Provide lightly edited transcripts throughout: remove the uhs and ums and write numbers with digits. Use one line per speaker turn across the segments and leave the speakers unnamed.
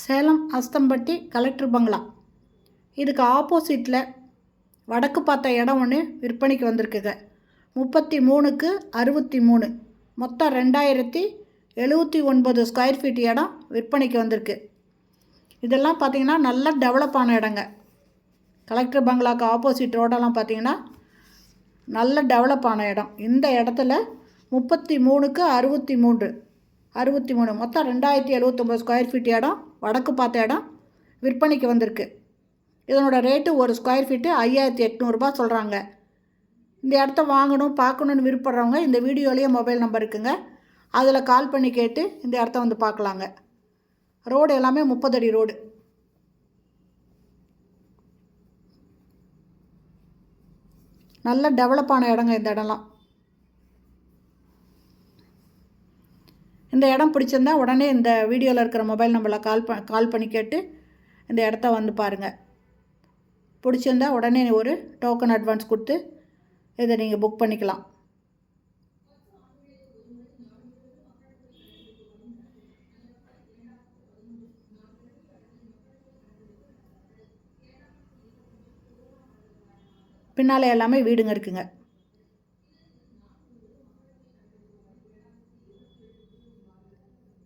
Salem Asthampatti collector பங்களா. இதுக்கு ஆப்போசிட்டில் வடக்கு பார்த்த இடம் ஒன்று விற்பனைக்கு வந்திருக்குங்க. 33க்கு 63, மொத்தம் 2079 ஸ்கொயர் ஃபீட் இடம் விற்பனைக்கு வந்திருக்கு. இதெல்லாம் பார்த்திங்கன்னா நல்ல டெவலப் ஆன இடங்க. கலெக்டர் பங்களாவுக்கு ஆப்போசிட் ரோடெல்லாம் பார்த்திங்கன்னா நல்ல டெவலப் ஆன இடம். இந்த இடத்துல 33க்கு 63, மொத்தம் 2079 ஸ்கொயர் ஃபீட் இடம் வடக்கு பார்த்த இடம் விற்பனைக்கு வந்திருக்கு. இதனோட ரேட்டு ஒரு ஸ்கொயர் ஃபீட்டு 5800 சொல்கிறாங்க. இந்த இடத்த வாங்கணும் பார்க்கணுன்னு விருப்பப்படுறவங்க இந்த வீடியோலேயே மொபைல் நம்பர் இருக்குங்க, அதில் கால் பண்ணி கேட்டு இந்த இடத்த வந்து பார்க்கலாங்க. ரோடு எல்லாமே 30 அடி ரோடு. நல்ல டெவலப் ஆன இடங்க இந்த இடம்லாம். இந்த இடம் பிடிச்சிருந்தா உடனே இந்த வீடியோவில் இருக்கிற மொபைல் நம்பரில் கால் பண்ணி கேட்டு இந்த இடத்த வந்து பாருங்கள். பிடிச்சிருந்தா உடனே ஒரு டோக்கன் அட்வான்ஸ் கொடுத்து இதை நீங்கள் புக் பண்ணிக்கலாம். பின்னால் எல்லாமே வீடுங்க இருக்குங்க.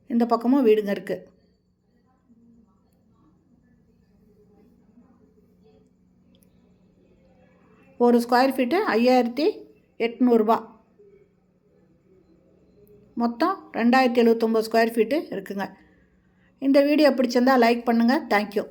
இந்த பக்கமும் வீடுங்க இருக்குது. ஒரு ஸ்கொயர் ஃபீட்டு 5800, மொத்தம் 2079 ஸ்கொயர் ஃபீட்டு இருக்குங்க. இந்த வீடியோ பிடிச்சிருந்தால் லைக் பண்ணுங்கள். தேங்க்யூ.